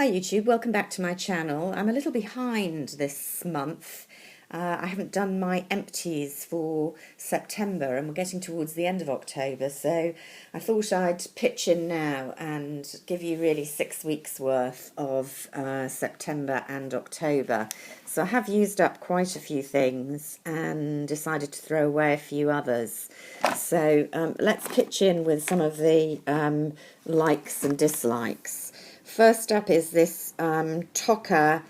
Hi YouTube, welcome back to my channel. I'm a little behind this month. I haven't done my empties for September and we're getting towards the end of October, so I thought I'd pitch in now and give you really 6 weeks worth of September and October. So I have used up quite a few things and decided to throw away a few others. So let's pitch in with some of the likes and dislikes. First up is this Tocca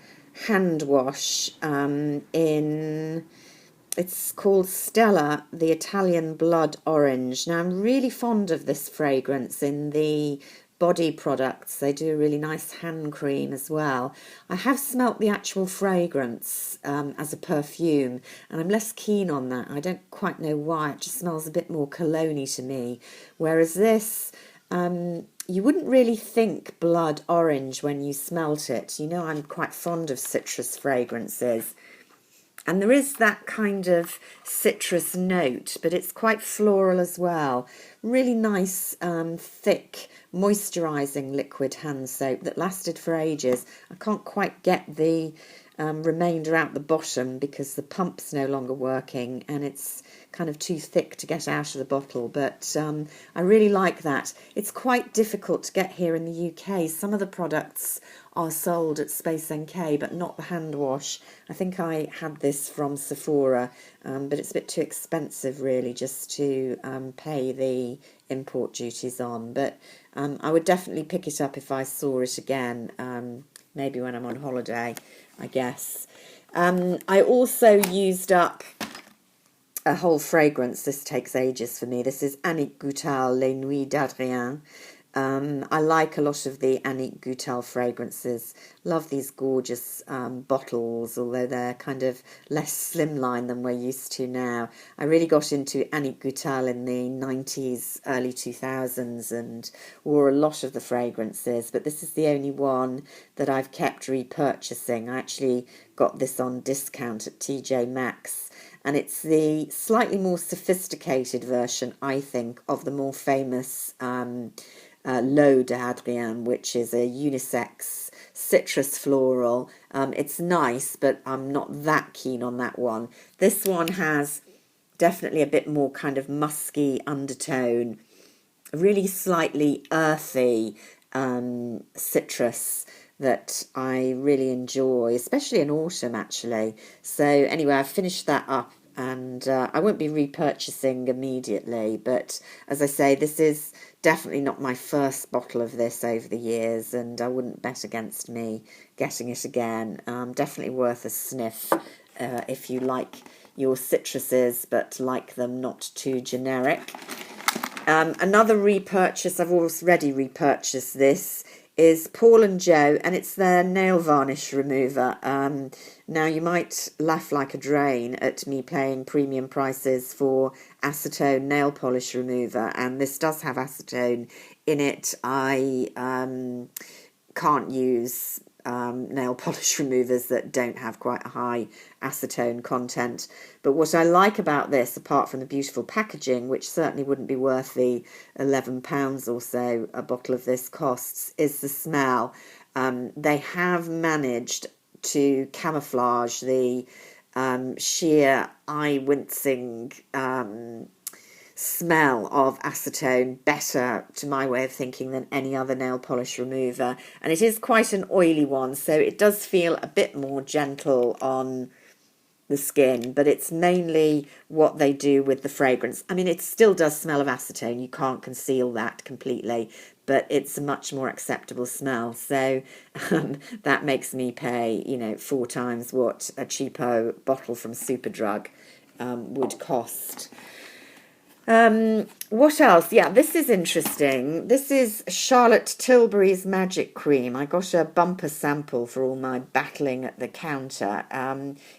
hand wash it's called Stella, the Italian Blood Orange. Now, I'm really fond of this fragrance in the body products. They do a really nice hand cream as well. I have smelt the actual fragrance as a perfume, and I'm less keen on that. I don't quite know why. It just smells a bit more cologne-y to me. Whereas this, you wouldn't really think blood orange when you smelt it. You know, I'm quite fond of citrus fragrances. And there is that kind of citrus note, but it's quite floral as well. Really nice, thick, moisturising liquid hand soap that lasted for ages. I can't quite get the remainder out the bottom because the pump's no longer working and it's kind of too thick to get out of the bottle, but I really like that. It's quite difficult to get here in the UK. Some of the products are sold at Space NK, but not the hand wash. I think I had this from Sephora, but it's a bit too expensive really just to pay the import duties on, but I would definitely pick it up if I saw it again, maybe when I'm on holiday, I guess. I also used up a whole fragrance. This takes ages for me. This is Annick Goutal, Les Nuits d'Adrien. I like a lot of the Annick Goutal fragrances. Love these gorgeous bottles, although they're kind of less slimline than we're used to now. I really got into Annick Goutal in the 90s, early 2000s and wore a lot of the fragrances, but this is the only one that I've kept repurchasing. I actually got this on discount at TJ Maxx. And it's the slightly more sophisticated version, I think, of the more famous L'Eau d'Adrien, which is a unisex citrus floral. It's nice, but I'm not that keen on that one. This one has definitely a bit more kind of musky undertone, really slightly earthy citrus that I really enjoy, especially in autumn actually. So anyway, I've finished that up and I won't be repurchasing immediately, but as I say, this is definitely not my first bottle of this over the years, and I wouldn't bet against me getting it again. Definitely worth a sniff if you like your citruses but like them not too generic. Another repurchase, I've already repurchased this, is Paul and Joe, and it's their nail varnish remover. Now, you might laugh like a drain at me paying premium prices for acetone nail polish remover, and this does have acetone in it. I can't use nail polish removers that don't have quite a high acetone content. But what I like about this, apart from the beautiful packaging, which certainly wouldn't be worth the £11 or so a bottle of this costs, is the smell. They have managed to camouflage the sheer eye-wincing smell of acetone better, to my way of thinking, than any other nail polish remover. And it is quite an oily one, so it does feel a bit more gentle on the skin, but it's mainly what they do with the fragrance. I mean, it still does smell of acetone, you can't conceal that completely, but it's a much more acceptable smell. So that makes me pay, you know, 4 times what a cheapo bottle from Superdrug would cost. What else? Yeah, this is interesting. This is Charlotte Tilbury's Magic Cream. I got a bumper sample for all my battling at the counter.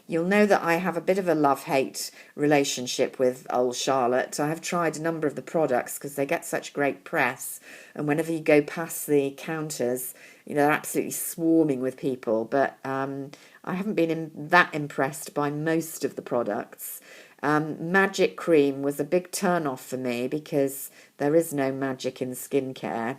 You'll know that I have a bit of a love-hate relationship with old Charlotte. I have tried a number of the products because they get such great press, and whenever you go past the counters, you know, they're absolutely swarming with people, but I haven't been that impressed by most of the products. Magic Cream was a big turn-off for me because there is no magic in skincare.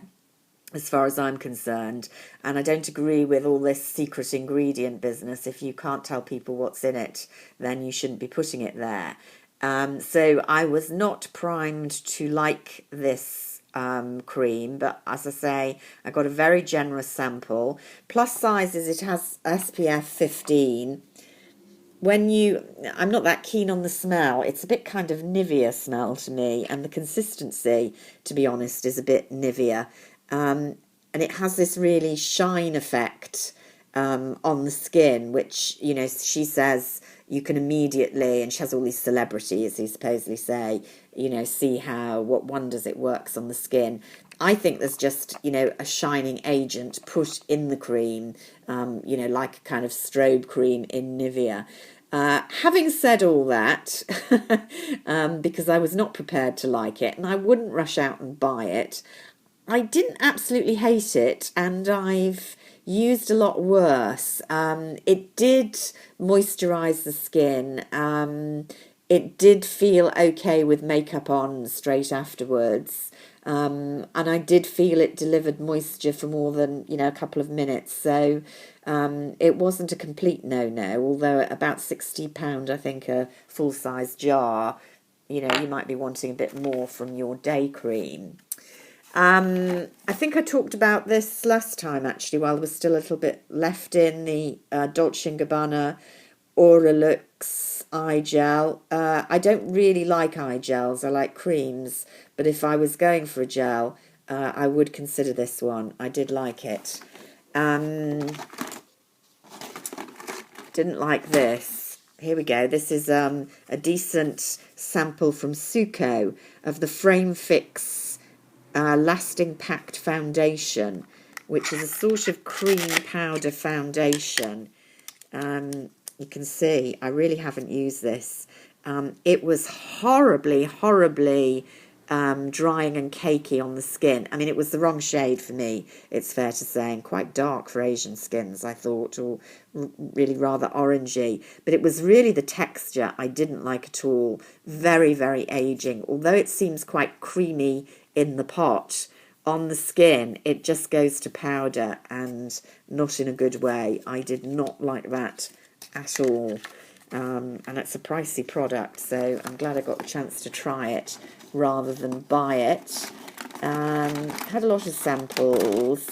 as far as I'm concerned. And I don't agree with all this secret ingredient business. If you can't tell people what's in it, then you shouldn't be putting it there. So I was not primed to like this cream, but as I say, I got a very generous sample. Plus size is it has SPF 15. I'm not that keen on the smell. It's a bit kind of Nivea smell to me, and the consistency, to be honest, is a bit Nivea. And it has this really shine effect on the skin, which, she says you can immediately, and she has all these celebrities who supposedly say, see what wonders it works on the skin. I think there's just, a shining agent put in the cream, like a kind of strobe cream in Nivea. Having said all that, because I was not prepared to like it, and I wouldn't rush out and buy it, I didn't absolutely hate it, and I've used a lot worse. It did moisturize the skin. It did feel okay with makeup on straight afterwards. And I did feel it delivered moisture for more than, a couple of minutes. So it wasn't a complete no-no, although at about £60, I think, a full-size jar, you might be wanting a bit more from your day cream. I think I talked about this last time, actually, while there was still a little bit left in the Dolce & Gabbana Auralux eye gel. I don't really like eye gels. I like creams. But if I was going for a gel, I would consider this one. I did like it. Didn't like this. Here we go. This is a decent sample from Suko of the Frame Fix Lasting Packed Foundation, which is a sort of cream powder foundation. You can see I really haven't used this. It was horribly drying and cakey on the skin. I mean, it was the wrong shade for me, it's fair to say, and quite dark for Asian skins, I thought, or really rather orangey. But it was really the texture I didn't like at all. Very, very aging. Although it seems quite creamy in the pot, on the skin, it just goes to powder, and not in a good way. I did not like that at all. And it's a pricey product, so I'm glad I got the chance to try it rather than buy it. Had a lot of samples.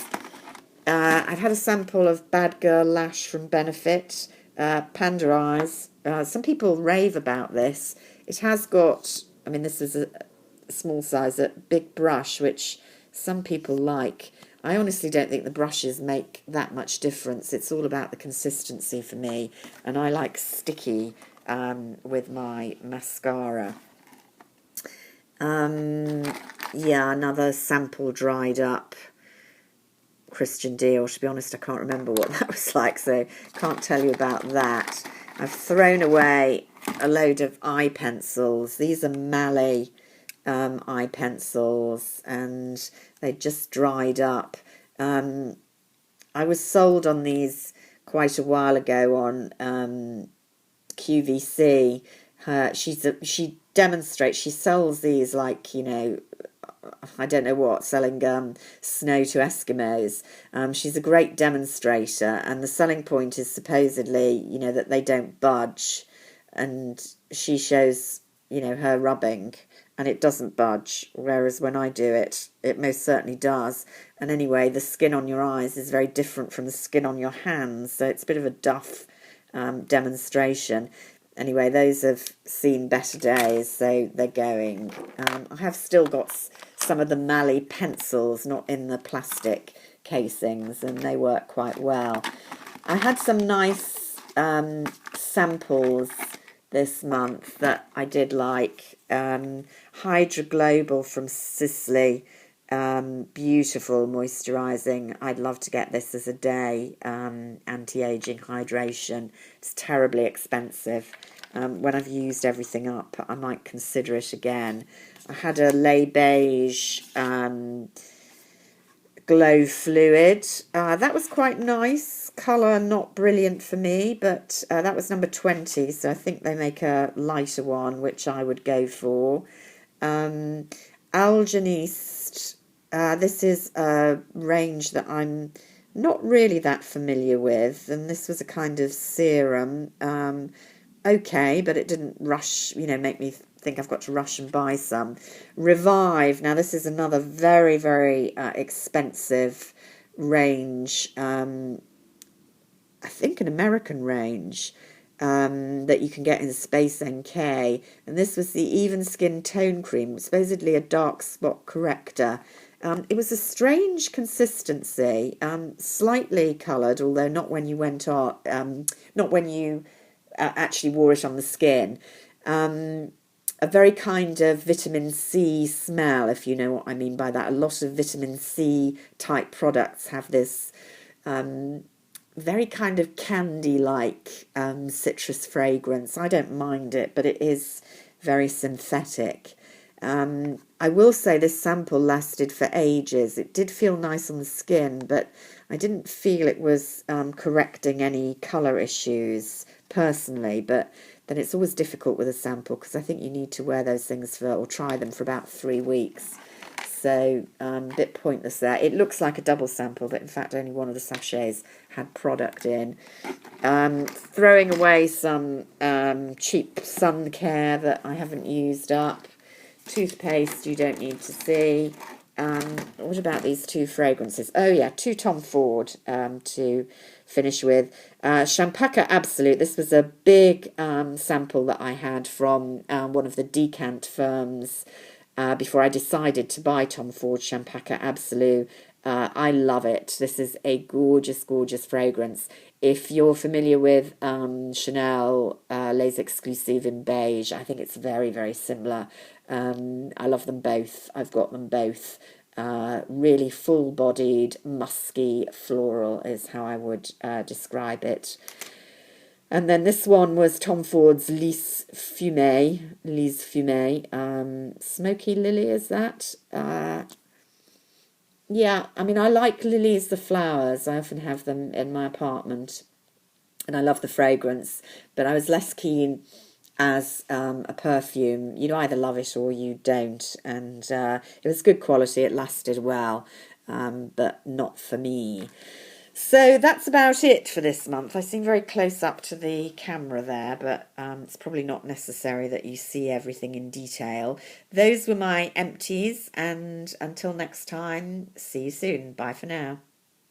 I've had a sample of Bad Girl Lash from Benefit, Panda Eyes. Some people rave about this. It has got, this is a small size, a big brush, which some people like. I honestly don't think the brushes make that much difference. It's all about the consistency for me, and I like sticky with my mascara. Yeah, another sample dried up Christian Dior. To be honest, I can't remember what that was like, so can't tell you about that. I've thrown away a load of eye pencils. These are Mallet eye pencils, and they just dried up. I was sold on these quite a while ago on QVC. She demonstrates, she sells these like, I don't know what, selling snow to Eskimos. She's a great demonstrator, and the selling point is supposedly, that they don't budge, and she shows, her rubbing, and it doesn't budge, whereas when I do it, it most certainly does. And anyway, the skin on your eyes is very different from the skin on your hands, so it's a bit of a duff demonstration. Anyway, those have seen better days, so they're going. I have still got some of the Mallet pencils, not in the plastic casings, and they work quite well. I had some nice samples this month that I did like. Hydra Global from Sisley, beautiful moisturising. I'd love to get this as a day anti-aging hydration. It's terribly expensive. When I've used everything up, I might consider it again. I had a Lay Beige Glow Fluid. That was quite nice. Colour not brilliant for me, but that was number 20, so I think they make a lighter one, which I would go for. Algenist This is a range that I'm not really that familiar with, and this was a kind of serum. Okay, but it didn't rush, make me think I've got to rush and buy some. Revive. Now, this is another very, very expensive range. I think an American range that you can get in Space NK. And this was the Even Skin Tone Cream, supposedly a dark spot corrector. It was a strange consistency, slightly coloured, although not when you went on, not when you actually wore it on the skin. A very kind of vitamin C smell, if you know what I mean by that. A lot of vitamin C type products have this very kind of candy-like citrus fragrance. I don't mind it, but it is very synthetic. I will say this sample lasted for ages. It did feel nice on the skin, but I didn't feel it was correcting any colour issues personally. But then it's always difficult with a sample because I think you need to wear those things for, or try them for about 3 weeks. So a bit pointless there. It looks like a double sample, but in fact only one of the sachets had product in. Throwing away some cheap sun care that I haven't used up. Toothpaste you don't need to see. What about these two fragrances? Oh yeah, two Tom Ford to finish with. Champaca Absolute. This was a big sample that I had from one of the decant firms before I decided to buy Tom Ford Champaca Absolute. I love it. This is a gorgeous, gorgeous fragrance. If you're familiar with Chanel Les Exclusives in beige, I think it's very, very similar. I love them both. I've got them both. Really full-bodied, musky, floral is how I would describe it. And then this one was Tom Ford's Lys Fumé. Smoky Lily, is that? Yeah, I mean, I like lilies, the flowers. I often have them in my apartment, and I love the fragrance, but I was less keen as a perfume. You either love it or you don't, and it was good quality. It lasted well, but not for me. So that's about it for this month. I seem very close up to the camera there, but it's probably not necessary that you see everything in detail. Those were my empties, and until next time, see you soon. Bye for now.